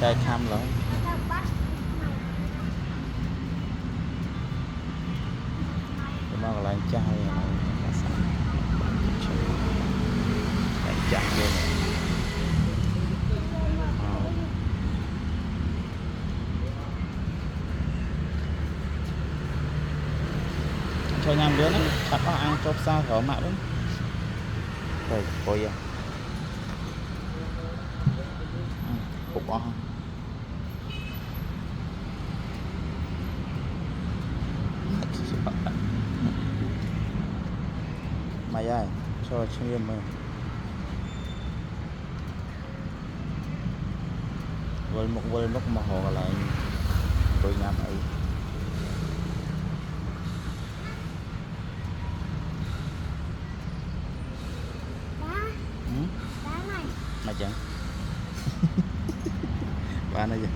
Cái khăm lắm. Nó là lạnh chai này. Lạnh chặt luôn. Cho nhằm đứa nó chắc có ăn chốt xa gỡ mạ đúng. Rồi, coi à. Cục quá không? Mày ơi, cho chuyên mơ. Với lúc mà hồ lại tôi nhằm ấy. Đá này. Mày chẳng? Ba nó gì?